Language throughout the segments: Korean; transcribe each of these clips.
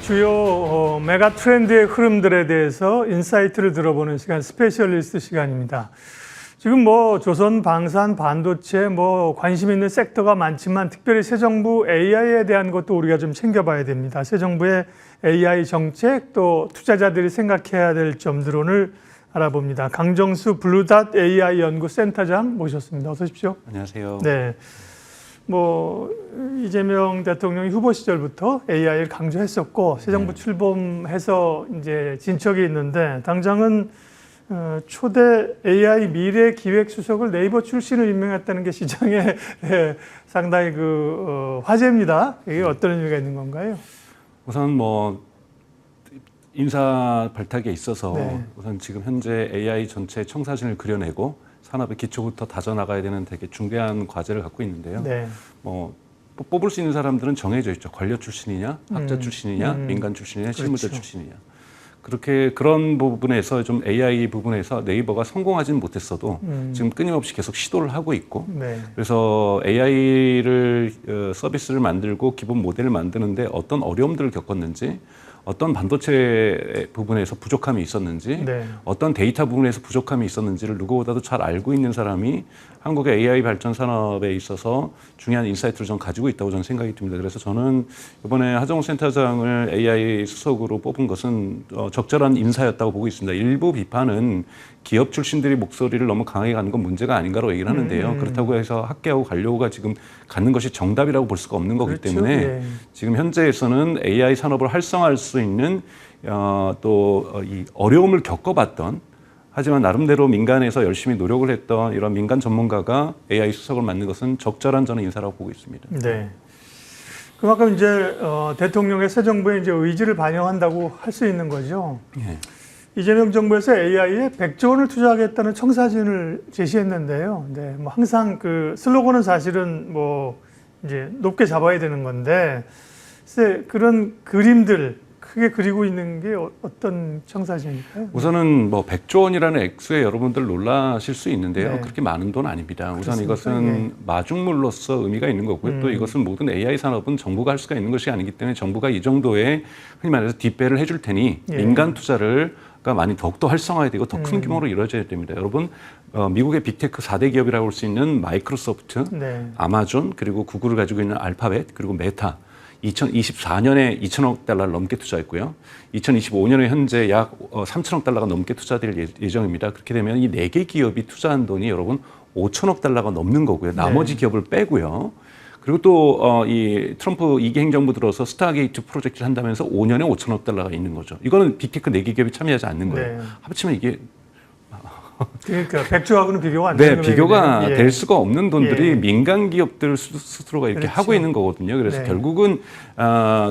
주요 메가 트렌드의 흐름들에 대해서 인사이트를 들어보는 시간, 스페셜리스트 시간입니다. 지금 조선, 방산, 반도체 관심 있는 섹터가 많지만 특별히 새 정부 AI에 대한 것도 우리가 좀 챙겨봐야 됩니다. 새 정부의 AI 정책, 또 투자자들이 생각해야 될 점들 오늘 알아봅니다. 강정수 블루닷 AI 연구센터장 모셨습니다. 어서 오십시오. 안녕하세요. 네. 이재명 대통령이 후보 시절부터 AI를 강조했었고 새 정부 출범해서 이제 진척이 있는데 당장은 초대 AI 미래 기획 수석을 네이버 출신을 임명했다는 게 시장에 상당히 화제입니다. 이게 어떤 의미가 있는 건가요? 우선 인사 발탁에 있어서 우선 지금 현재 AI 전체 청사진을 그려내고 산업의 기초부터 다져나가야 되는 되게 중대한 과제를 갖고 있는데요. 네. 뽑을 수 있는 사람들은 정해져 있죠. 관료 출신이냐, 학자 출신이냐, 민간 출신이냐, 실무자 출신이냐. 그런 부분에서 좀 AI 부분에서 네이버가 성공하지는 못했어도 지금 끊임없이 계속 시도를 하고 있고 그래서 AI를 서비스를 만들고 기본 모델을 만드는데 어떤 어려움들을 겪었는지 어떤 반도체 부분에서 부족함이 있었는지 어떤 데이터 부분에서 부족함이 있었는지를 누구보다도 잘 알고 있는 사람이 한국의 AI 발전 산업에 있어서 중요한 인사이트를 좀 가지고 있다고 저는 생각이 듭니다. 그래서 저는 이번에 하정우 센터장을 AI 수석으로 뽑은 것은 적절한 인사였다고 보고 있습니다. 일부 비판은 기업 출신들이 목소리를 너무 강하게 가는 건 문제가 아닌가로 얘기를 하는데요. 그렇다고 해서 학계하고 관료가 지금 갖는 것이 정답이라고 볼 수가 없는 거기 때문에 지금 현재에서는 AI 산업을 활성화할 수 있는 이 어려움을 겪어봤던 하지만 나름대로 민간에서 열심히 노력을 했던 이런 민간 전문가가 AI 수석을 맡는 것은 적절한 저는 인사라고 보고 있습니다. 네. 그만큼 이제 대통령의 새 정부의 이제 의지를 반영한다고 할 수 있는 거죠. 예. 이재명 정부에서 AI에 100조 원을 투자하겠다는 청사진을 제시했는데요. 네, 항상 슬로건은 사실은 이제 높게 잡아야 되는 건데, 그런 그림들 크게 그리고 있는 게 어떤 청사진일까요? 우선은 100조 원이라는 액수에 여러분들 놀라실 수 있는데요. 그렇게 많은 돈 아닙니다. 우선 이것은 마중물로서 의미가 있는 거고요. 또 이것은 모든 AI 산업은 정부가 할 수가 있는 것이 아니기 때문에 정부가 이 정도의 흔히 말해서 뒷배를 해줄 테니 민간 투자를 많이 더욱더 활성화되고 더 큰 규모로 이루어져야 됩니다. 여러분, 미국의 빅테크 4대 기업이라고 할 수 있는 마이크로소프트, 아마존, 그리고 구글을 가지고 있는 알파벳, 그리고 메타. 2024년에 2천억 달러를 넘게 투자했고요. 2025년에 현재 약 3천억 달러가 넘게 투자될 예정입니다. 그렇게 되면 이 4개 기업이 투자한 돈이 여러분 5천억 달러가 넘는 거고요. 나머지 기업을 빼고요. 그리고 또 이 트럼프 2기 행정부 들어서 스타게이트 프로젝트를 한다면서 5년에 5천억 달러가 있는 거죠. 이거는 빅테크 4개 기업이 참여하지 않는 거예요. 합치면 이게 그러니까 100조하고는 비교가 안 되는 거예요. 비교가 될 수가 없는 돈들이 민간 기업들 스스로가 이렇게 하고 있는 거거든요. 그래서 결국은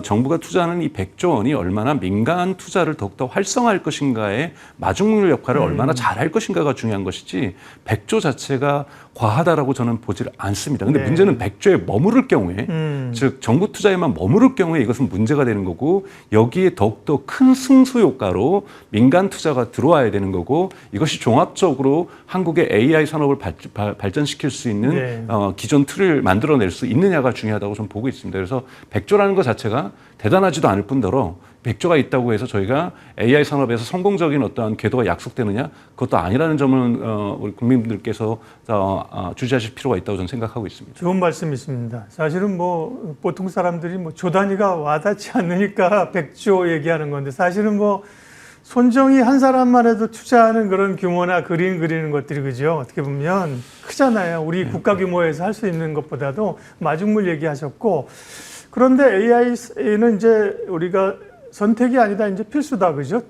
정부가 투자하는 이 100조 원이 얼마나 민간 투자를 더욱더 활성화할 것인가의 마중물 역할을 얼마나 잘할 것인가가 중요한 것이지 100조 자체가 과하다라고 저는 보질 않습니다. 근데 문제는 100조에 머무를 경우에 즉 정부 투자에만 머무를 경우에 이것은 문제가 되는 거고 여기에 더욱더 큰 승수 효과로 민간 투자가 들어와야 되는 거고 이것이 종합적으로 한국의 AI 산업을 발전시킬 수 있는 기존 틀을 만들어낼 수 있느냐가 중요하다고 저는 보고 있습니다. 그래서 100조라는 것 자체가 대단하지도 않을 뿐더러 100조가 있다고 해서 저희가 AI 산업에서 성공적인 어떠한 궤도가 약속되느냐 그것도 아니라는 점은 우리 국민분들께서 주시하실 필요가 있다고 저는 생각하고 있습니다. 좋은 말씀 있습니다. 사실은 보통 사람들이 조 단위가 와닿지 않으니까 100조 얘기하는 건데 사실은 손정희 한 사람만 해도 투자하는 그런 규모나 그림 그리는 것들이 그죠? 어떻게 보면 크잖아요. 우리 국가 규모에서 할 수 있는 것보다도 마중물 얘기하셨고 그런데 AI는 이제 우리가 선택이 아니다 이제 필수다 그죠?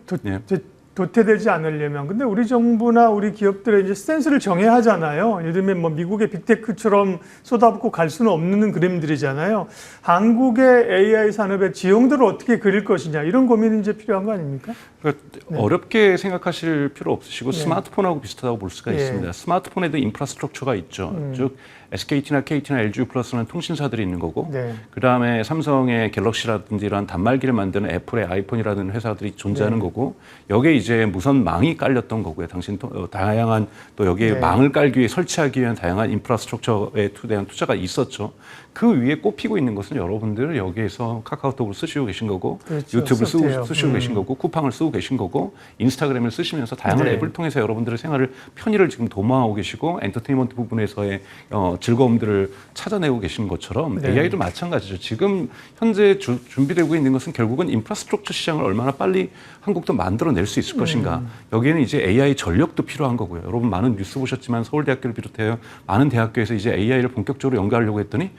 도태되지 않으려면. 근데 우리 정부나 우리 기업들의 이제 스탠스를 정해야 하잖아요. 예를 들면 미국의 빅테크처럼 쏟아붓고 갈 수는 없는 그림들이잖아요. 한국의 AI 산업의 지형들을 어떻게 그릴 것이냐 이런 고민이 이제 필요한 거 아닙니까? 그러니까 어렵게 생각하실 필요 없으시고 스마트폰하고 비슷하다고 볼 수가 있습니다. 스마트폰에도 인프라스트럭처가 있죠. 즉 SKT나 KT나 LG플러스는 통신사들이 있는 거고 그다음에 삼성의 갤럭시라든지 이런 단말기를 만드는 애플의 아이폰이라는 회사들이 존재하는 거고 여기에 이제 무선 망이 깔렸던 거고요. 다양한 또 여기에 망을 깔기 위해 설치하기 위한 다양한 인프라스트럭처에 대한 투자가 있었죠. 그 위에 꼽히고 있는 것은 여러분들 여기에서 카카오톡을 쓰시고 계신 거고 그렇죠. 유튜브 소프트웨어. 쓰시고 계신 거고 쿠팡을 쓰고 계신 거고 인스타그램을 쓰시면서 다양한 네. 앱을 통해서 여러분들의 생활을 편의를 지금 도모하고 계시고 엔터테인먼트 부분에서의 즐거움들을 찾아내고 계신 것처럼 네. AI도 마찬가지죠. 지금 현재 준비되고 있는 것은 결국은 인프라스트럭처 시장을 얼마나 빨리 한국도 만들어낼 수 있을 것인가. 여기에는 이제 AI 전력도 필요한 거고요. 여러분 많은 뉴스 보셨지만 서울대학교를 비롯해서 많은 대학교에서 이제 AI를 본격적으로 연구하려고 했더니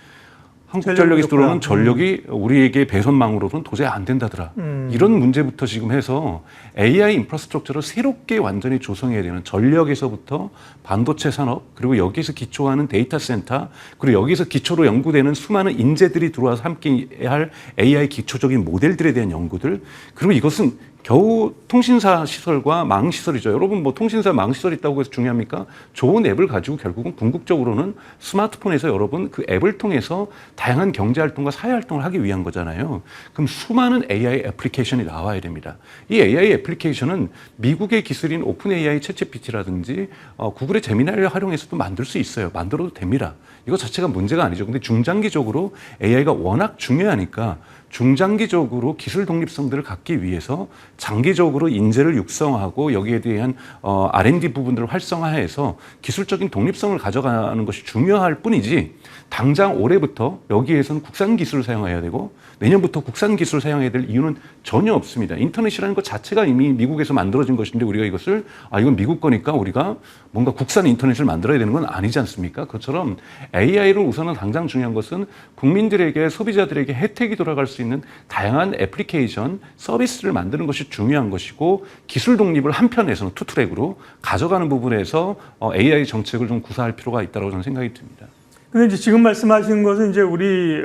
한국전력에서 들어오는 전력이 우리에게 배선망으로는 도저히 안 된다더라. 이런 문제부터 지금 해서 AI 인프라스트럭처를 새롭게 완전히 조성해야 되는 전력에서부터 반도체 산업 그리고 여기에서 기초하는 데이터 센터 그리고 여기서 기초로 연구되는 수많은 인재들이 들어와서 함께 할 AI 기초적인 모델들에 대한 연구들 그리고 이것은 겨우 통신사 시설과 망 시설이죠. 여러분 뭐 통신사 망 시설 있다고 해서 중요합니까? 좋은 앱을 가지고 결국은 궁극적으로는 스마트폰에서 여러분 그 앱을 통해서 다양한 경제 활동과 사회 활동을 하기 위한 거잖아요. 그럼 수많은 AI 애플리케이션이 나와야 됩니다. 이 AI 애플리케이션은 미국의 기술인 오픈 AI 챗GPT라든지 구글의 제미나이를 활용해서도 만들 수 있어요. 만들어도 됩니다. 이거 자체가 문제가 아니죠. 근데 중장기적으로 AI가 워낙 중요하니까 중장기적으로 기술 독립성들을 갖기 위해서 장기적으로 인재를 육성하고 여기에 대한 R&D 부분들을 활성화해서 기술적인 독립성을 가져가는 것이 중요할 뿐이지 당장 올해부터 여기에서는 국산 기술을 사용해야 되고 내년부터 국산 기술을 사용해야 될 이유는 전혀 없습니다. 인터넷이라는 것 자체가 이미 미국에서 만들어진 것인데 우리가 이것을 이건 미국 거니까 우리가 뭔가 국산 인터넷을 만들어야 되는 건 아니지 않습니까? 그것처럼 AI를 우선은 당장 중요한 것은 국민들에게 소비자들에게 혜택이 돌아갈 수 있는 다양한 애플리케이션 서비스를 만드는 것이 중요한 것이고 기술 독립을 한편에서는 투트랙으로 가져가는 부분에서 AI 정책을 좀 구사할 필요가 있다고 저는 생각이 듭니다. 근데 이제 지금 말씀하신 것은 이제 우리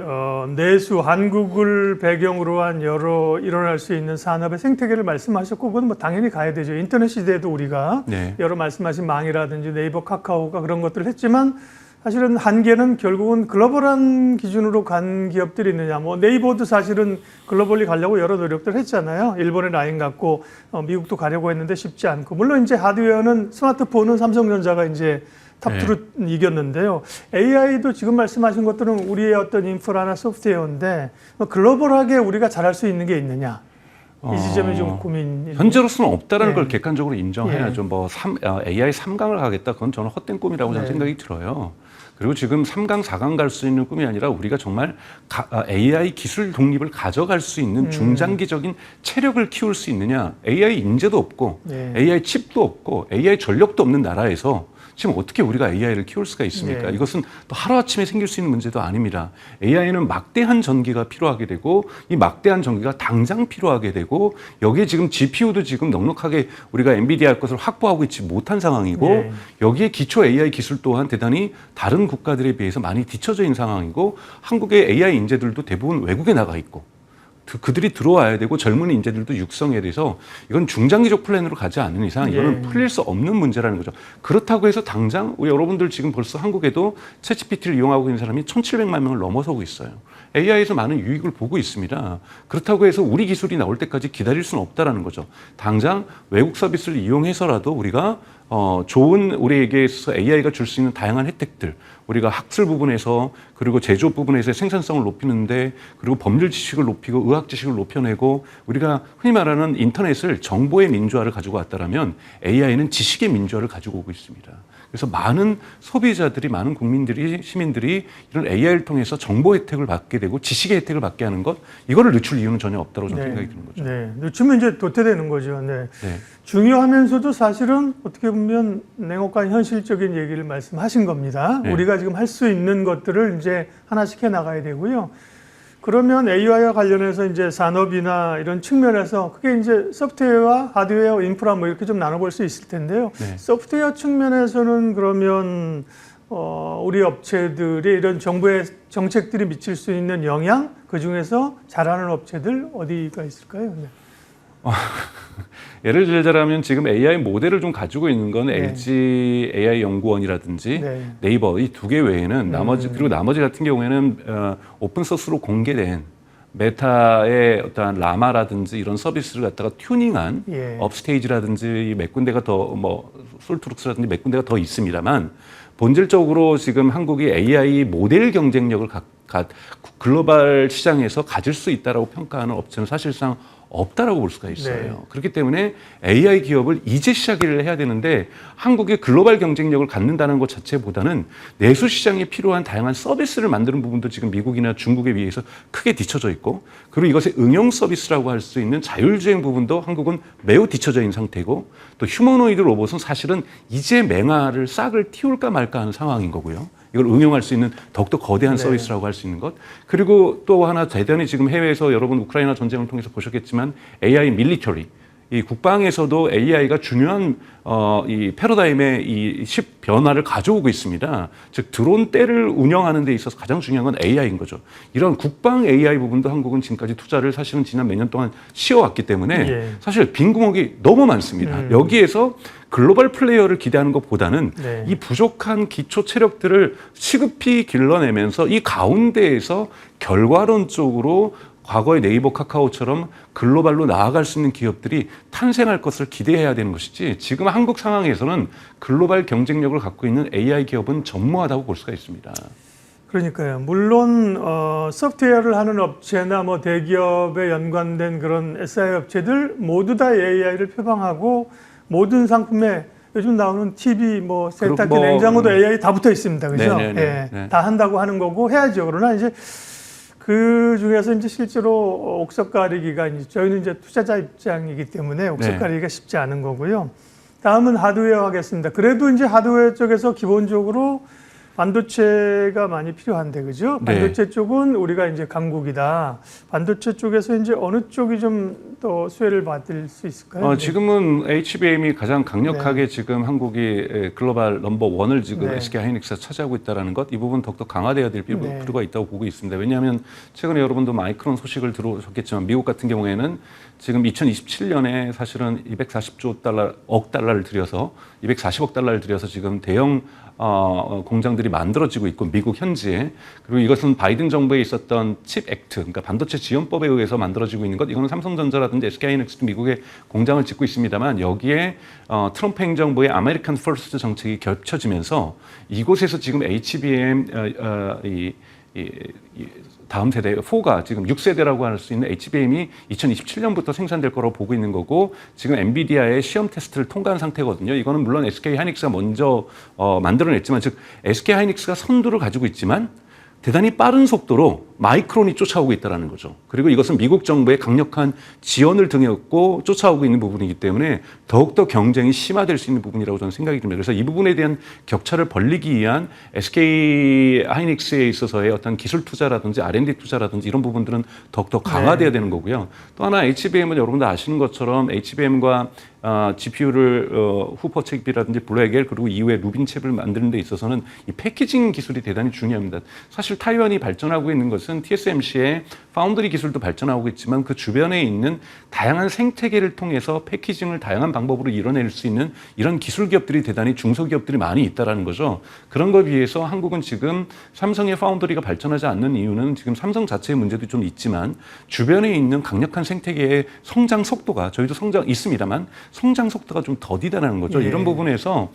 내수 한국을 배경으로 한 여러 일어날 수 있는 산업의 생태계를 말씀하셨고 그건 뭐 당연히 가야 되죠. 인터넷 시대에도 우리가 네. 여러 말씀하신 망이라든지 네이버, 카카오가 그런 것들을 했지만 사실은 한계는 결국은 글로벌한 기준으로 간 기업들이 있느냐. 뭐 네이버도 사실은 글로벌리 가려고 여러 노력들을 했잖아요. 일본에 라인 갖고 미국도 가려고 했는데 쉽지 않고 물론 이제 하드웨어는 스마트폰은 삼성전자가 이제 탑2로 이겼는데요. AI도 지금 말씀하신 것들은 우리의 어떤 인프라나 소프트웨어인데 글로벌하게 우리가 잘할 수 있는 게 있느냐. 이 지점이 좀 고민. 현재로서는 없다라는 네. 걸 객관적으로 인정해야죠. 뭐 AI 3강을 가겠다. 그건 저는 헛된 꿈이라고 저는 생각이 들어요. 그리고 지금 3강, 4강 갈 수 있는 꿈이 아니라 우리가 정말 AI 기술 독립을 가져갈 수 있는 중장기적인 체력을 키울 수 있느냐. AI 인재도 없고 AI 칩도 없고 AI 전력도 없는 나라에서 지금 어떻게 우리가 AI를 키울 수가 있습니까? 이것은 또 하루아침에 생길 수 있는 문제도 아닙니다. AI는 막대한 전기가 필요하게 되고 이 막대한 전기가 당장 필요하게 되고 여기에 지금 GPU도 지금 넉넉하게 우리가 엔비디아 할 것을 확보하고 있지 못한 상황이고 여기에 기초 AI 기술 또한 대단히 다른 국가들에 비해서 많이 뒤처져 있는 상황이고 한국의 AI 인재들도 대부분 외국에 나가 있고 그들이 들어와야 되고 젊은 인재들도 육성해야 돼서 이건 중장기적 플랜으로 가지 않는 이상 이거는 풀릴 수 없는 문제라는 거죠. 그렇다고 해서 당장 우리 여러분들 지금 벌써 한국에도 챗GPT를 이용하고 있는 사람이 1,700만 명을 넘어서고 있어요. AI에서 많은 유익을 보고 있습니다. 그렇다고 해서 우리 기술이 나올 때까지 기다릴 수는 없다라는 거죠. 당장 외국 서비스를 이용해서라도 우리가 좋은 우리에게 있어서 AI가 줄 수 있는 다양한 혜택들 우리가 학술 부분에서 그리고 제조업 부분에서의 생산성을 높이는데 그리고 법률 지식을 높이고 의학 지식을 높여내고 우리가 흔히 말하는 인터넷을 정보의 민주화를 가지고 왔다라면 AI는 지식의 민주화를 가지고 오고 있습니다. 그래서 많은 소비자들이 많은 국민들이 시민들이 이런 AI를 통해서 정보 혜택을 받게 되고 지식의 혜택을 받게 하는 것 이거를 늦출 이유는 전혀 없다고 저는 생각이 드는 거죠. 네, 늦추면 이제 도태되는 거죠. 네. 중요하면서도 사실은 어떻게 보면 냉혹한 현실적인 얘기를 말씀하신 겁니다. 우리가 지금 할 수 있는 것들을 이제 하나씩 해 나가야 되고요. 그러면 AI와 관련해서 이제 산업이나 이런 측면에서 그게 이제 소프트웨어와 하드웨어, 인프라 뭐 이렇게 좀 나눠볼 수 있을 텐데요. 소프트웨어 측면에서는 그러면 우리 업체들이 이런 정부의 정책들이 미칠 수 있는 영향, 그 중에서 잘하는 업체들 어디가 있을까요? 네. 예를 들자면 지금 AI 모델을 좀 가지고 있는 건 LG AI 연구원이라든지 네이버 이 두 개 외에는 나머지 그리고 나머지 같은 경우에는 오픈 소스로 공개된 메타의 어떤 라마라든지 이런 서비스를 갖다가 튜닝한 업스테이지라든지 몇 군데가 더 뭐 솔트룩스라든지 몇 군데가 더 있습니다만 본질적으로 지금 한국이 AI 모델 경쟁력을 글로벌 시장에서 가질 수 있다라고 평가하는 업체는 사실상 없다라고 볼 수가 있어요. 네. 그렇기 때문에 AI 기업을 이제 시작을 해야 되는데 한국의 글로벌 경쟁력을 갖는다는 것 자체보다는 내수 시장에 필요한 다양한 서비스를 만드는 부분도 지금 미국이나 중국에 비해서 크게 뒤처져 있고, 그리고 이것의 응용 서비스라고 할 수 있는 자율주행 부분도 한국은 매우 뒤처져 있는 상태고, 또 휴머노이드 로봇은 사실은 이제 맹아를 싹을 틔울까 말까 하는 상황인 거고요. 이걸 응용할 수 있는 더욱더 거대한 네. 서비스라고 할 수 있는 것. 그리고 또 하나 대단히 지금 해외에서 여러분 우크라이나 전쟁을 통해서 보셨겠지만 AI 밀리터리, 이 국방에서도 AI가 중요한 이 패러다임의 이 변화를 가져오고 있습니다. 즉 드론 떼를 운영하는 데 있어서 가장 중요한 건 AI인 거죠. 이런 국방 AI 부분도 한국은 지금까지 투자를 사실은 지난 몇 년 동안 쉬어왔기 때문에 예. 사실 빈 구멍이 너무 많습니다. 여기에서 글로벌 플레이어를 기대하는 것보다는 네. 이 부족한 기초 체력들을 시급히 길러내면서 이 가운데에서 결과론적으로 과거의 네이버 카카오처럼 글로벌로 나아갈 수 있는 기업들이 탄생할 것을 기대해야 되는 것이지, 지금 한국 상황에서는 글로벌 경쟁력을 갖고 있는 AI 기업은 전무하다고 볼 수가 있습니다. 그러니까요. 물론 소프트웨어를 하는 업체나 뭐 대기업에 연관된 그런 SI 업체들 모두 다 AI를 표방하고 모든 상품에 요즘 나오는 TV, 뭐 세탁기, 뭐, 냉장고도 AI 다 붙어 있습니다. 그죠? 네네네. 예, 네. 다 한다고 하는 거고 해야죠. 그러나 이제 그 중에서 이제 실제로 옥석 가리기가 이제 저희는 이제 투자자 입장이기 때문에 옥석 네. 가리기가 쉽지 않은 거고요. 다음은 하드웨어 하겠습니다. 그래도 이제 하드웨어 쪽에서 기본적으로 반도체가 많이 필요한데, 그죠? 네. 반도체 쪽은 우리가 이제 강국이다. 반도체 쪽에서 이제 어느 쪽이 좀 더 수혜를 받을 수 있을까요? 지금은 HBM이 가장 강력하게 지금 한국이 글로벌 넘버 1을 지금 네. SK 하이닉스가 차지하고 있다는 것, 이 부분 더욱더 강화되어야 될 네. 필요가 있다고 보고 있습니다. 왜냐하면 최근에 여러분도 마이크론 소식을 들어오셨겠지만 미국 같은 경우에는 지금 2027년에 사실은 240조 달러, 억 달러를 들여서 240억 달러를 들여서 지금 대형 공장들이 만들어지고 있고 미국 현지에, 그리고 이것은 바이든 정부에 있었던 칩 액트, 그러니까 반도체 지원법에 의해서 만들어지고 있는 것, 이거는 삼성전자라든지 SK하이닉스도 미국에 공장을 짓고 있습니다만 여기에 트럼프 행정부의 아메리칸 퍼스트 정책이 겹쳐지면서 이곳에서 지금 HBM 다음 세대 4가 지금 6세대라고 할 수 있는 HBM이 2027년부터 생산될 거라고 보고 있는 거고, 지금 엔비디아의 시험 테스트를 통과한 상태거든요. 이거는 물론 SK 하이닉스가 먼저 만들어냈지만, 즉 SK 하이닉스가 선두를 가지고 있지만 대단히 빠른 속도로 마이크론이 쫓아오고 있다는 거죠. 그리고 이것은 미국 정부의 강력한 지원을 등에 업고 쫓아오고 있는 부분이기 때문에 더욱더 경쟁이 심화될 수 있는 부분이라고 저는 생각이 듭니다. 그래서 이 부분에 대한 격차를 벌리기 위한 SK 하이닉스에 있어서의 어떤 기술 투자라든지 R&D 투자라든지 이런 부분들은 더욱더 강화돼야 되는 거고요. 또 하나 HBM은 여러분들 아시는 것처럼 HBM과 GPU를 후퍼 칩이라든지 블랙엘 그리고 이후에 루빈 칩을 만드는 데 있어서는 이 패키징 기술이 대단히 중요합니다. 사실 타이완이 발전하고 있는 것은 TSMC의 파운드리 기술도 발전하고 있지만 그 주변에 있는 다양한 생태계를 통해서 패키징을 다양한 방법으로 이뤄낼 수 있는 이런 기술 기업들이 대단히 중소기업들이 많이 있다는 거죠. 그런 것에 비해서 한국은 지금 삼성의 파운드리가 발전하지 않는 이유는 지금 삼성 자체의 문제도 좀 있지만 주변에 있는 강력한 생태계의 성장 속도가, 저희도 성장 있습니다만 성장 속도가 좀 더디다는 거죠. 예. 이런 부분에서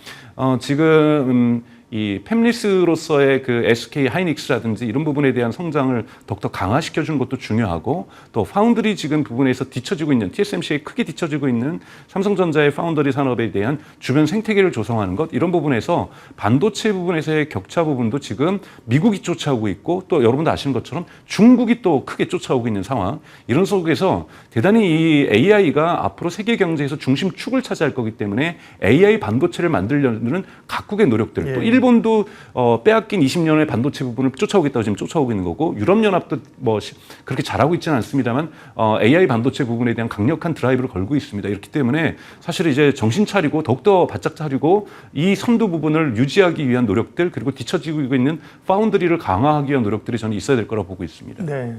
지금 이 팹리스로서의 그 SK 하이닉스라든지 이런 부분에 대한 성장을 더욱더 강화시켜 주는 것도 중요하고, 또 파운드리 지금 부분에서 뒤처지고 있는 TSMC에 크게 뒤처지고 있는 삼성전자의 파운드리 산업에 대한 주변 생태계를 조성하는 것, 이런 부분에서 반도체 부분에서의 격차 부분도 지금 미국이 쫓아오고 있고, 또 여러분도 아시는 것처럼 중국이 또 크게 쫓아오고 있는 상황, 이런 속에서 대단히 이 AI가 앞으로 세계 경제에서 중심축을 차지할 거기 때문에 AI 반도체를 만들려는 각국의 노력들, 예. 또 일본도 빼앗긴 20년의 반도체 부분을 쫓아오겠다고 지금 쫓아오고 있는 거고, 유럽연합도 뭐 그렇게 잘하고 있지는 않습니다만 AI 반도체 부분에 대한 강력한 드라이브를 걸고 있습니다. 이렇기 때문에 사실 이제 정신 차리고 더욱더 바짝 차리고 이 선두 부분을 유지하기 위한 노력들, 그리고 뒤처지고 있는 파운드리를 강화하기 위한 노력들이 저는 있어야 될 거라고 보고 있습니다. 네.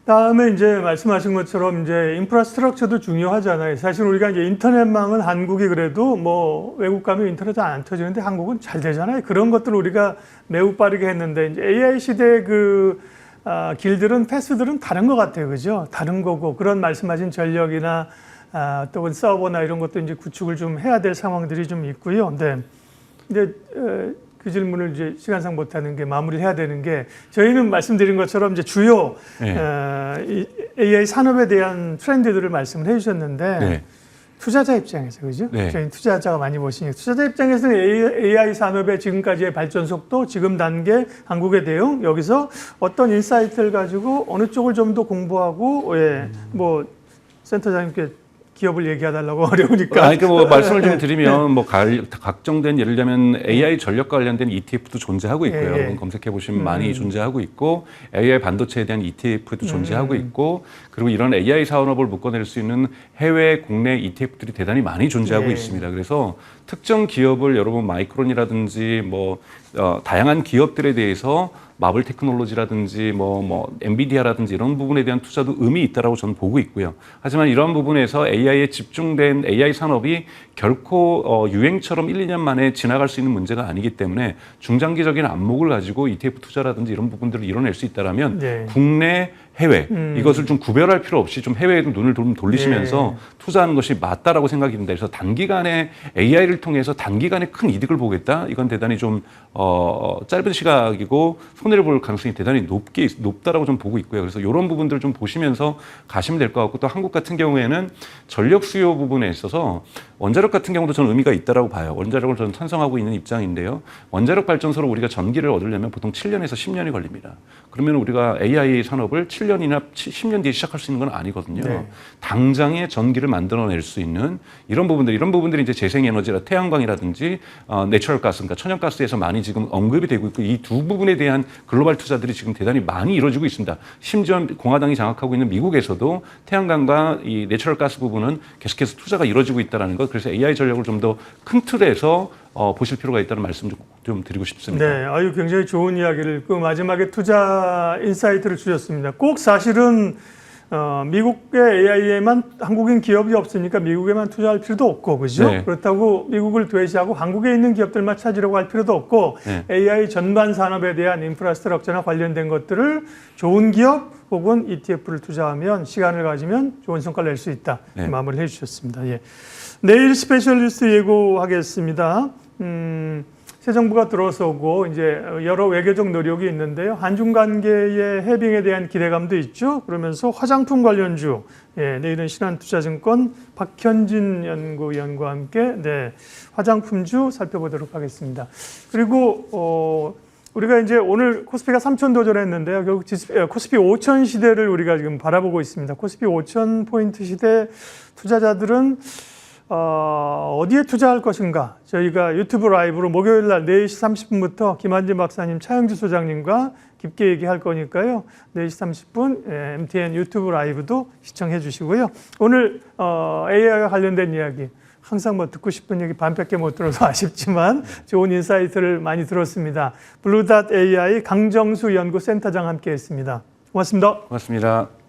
다음에 이제 말씀하신 것처럼 이제 인프라스트럭처도 중요하잖아요. 사실 우리가 이제 인터넷망은 한국이 그래도 뭐 외국 가면 인터넷 안 터지는데 한국은 잘 되잖아요. 그런 것들을 우리가 매우 빠르게 했는데 이제 AI 시대의 그 길들은 패스들은 다른 것 같아요. 그죠? 다른 거고, 그런 말씀하신 전력이나 또는 서버나 이런 것도 이제 구축을 좀 해야 될 상황들이 좀 있고요. 근데 그 질문을 이제 시간상 못하는 게 마무리해야 되는 게 저희는 말씀드린 것처럼 이제 주요 네. 이 AI 산업에 대한 트렌드들을 말씀을 해주셨는데 네. 투자자 입장에서 그죠? 네. 저희 투자자가 많이 보시니까 투자자 입장에서는 AI 산업의 지금까지의 발전 속도, 지금 단계, 한국의 대응 여기서 어떤 인사이트를 가지고 어느 쪽을 좀 더 공부하고 뭐 센터장님께 기업을 얘기해달라고 어려우니까. 그러니까 뭐 말씀을 좀 드리면 뭐 각종된 예를 들면 AI 전력과 관련된 ETF도 존재하고 있고요. 여러분 검색해 보시면 많이 존재하고 있고 AI 반도체에 대한 ETF도 존재하고 있고 그리고 이런 AI 산업을 묶어낼 수 있는 해외 국내 ETF들이 대단히 많이 존재하고 있습니다. 그래서 특정 기업을 여러분 마이크론이라든지 뭐 다양한 기업들에 대해서 마블 테크놀로지라든지 뭐 엔비디아라든지 이런 부분에 대한 투자도 의미 있다라고 저는 보고 있고요. 하지만 이런 부분에서 AI에 집중된 AI 산업이 결코 유행처럼 1, 2년 만에 지나갈 수 있는 문제가 아니기 때문에 중장기적인 안목을 가지고 ETF 투자라든지 이런 부분들을 이뤄낼 수 있다라면 네. 국내 해외 이것을 좀 구별할 필요 없이 좀 해외에도 눈을 좀 돌리시면서 투자하는 것이 맞다라고 생각이 듭니다. 그래서 단기간에 AI를 통해서 단기간에 큰 이득을 보겠다. 이건 대단히 좀 짧은 시각이고 손해를 볼 가능성이 대단히 높다라고 좀 보고 있고요. 그래서 이런 부분들을 좀 보시면서 가시면 될 것 같고 또 한국 같은 경우에는 전력 수요 부분에 있어서 원자력 같은 경우도 저는 의미가 있다라고 봐요. 원자력을 저는 찬성하고 있는 입장인데요. 원자력 발전소로 우리가 전기를 얻으려면 보통 7년에서 10년이 걸립니다. 그러면 우리가 AI 산업을 7년이나 10년 뒤에 시작할 수 있는 건 아니거든요. 네. 당장에 전기를 만들어낼 수 있는 이런 부분들이 이제 재생에너지라 태양광이라든지 내추럴 가스, 그러니까 천연가스에서 많이 지금 언급이 되고 있고 이 두 부분에 대한 글로벌 투자들이 지금 대단히 많이 이루어지고 있습니다. 심지어 공화당이 장악하고 있는 미국에서도 태양광과 이 내추럴 가스 부분은 계속해서 투자가 이루어지고 있다는 것. 그래서 AI 전력을 좀 더 큰 틀에서 보실 필요가 있다는 말씀 좀 드리고 싶습니다. 네, 아유 굉장히 좋은 이야기를 그 마지막에 투자 인사이트를 주셨습니다. 꼭 사실은 미국의 AI에만 한국인 기업이 없으니까 미국에만 투자할 필요도 없고 그죠? 네. 그렇다고 미국을 도외시하고 한국에 있는 기업들만 찾으려고 할 필요도 없고 네. AI 전반 산업에 대한 인프라스트럭처나 관련된 것들을 좋은 기업 혹은 ETF를 투자하면 시간을 가지면 좋은 성과를 낼 수 있다. 네. 마무리를 해주셨습니다. 예. 내일 스페셜리스트 예고하겠습니다. 새 정부가 들어서고 이제 여러 외교적 노력이 있는데요. 한중 관계의 해빙에 대한 기대감도 있죠. 그러면서 화장품 관련주, 내일은 신한투자증권 박현진 연구위원과 함께 화장품주 살펴보도록 하겠습니다. 그리고 우리가 이제 오늘 코스피가 3,000 도전했는데요. 결국 코스피 5,000 시대를 우리가 지금 바라보고 있습니다. 코스피 5,000 포인트 시대 투자자들은 어디에 투자할 것인가? 저희가 유튜브 라이브로 목요일 날 4시 30분부터 김한진 박사님, 차영주 소장님과 깊게 얘기할 거니까요. 4시 30분 MTN 유튜브 라이브도 시청해 주시고요. 오늘 AI와 관련된 이야기 항상 뭐 듣고 싶은 얘기 반밖에 못 들어서 아쉽지만 좋은 인사이트를 많이 들었습니다. 블루닷 AI 강정수 연구센터장 함께 했습니다. 고맙습니다. 고맙습니다.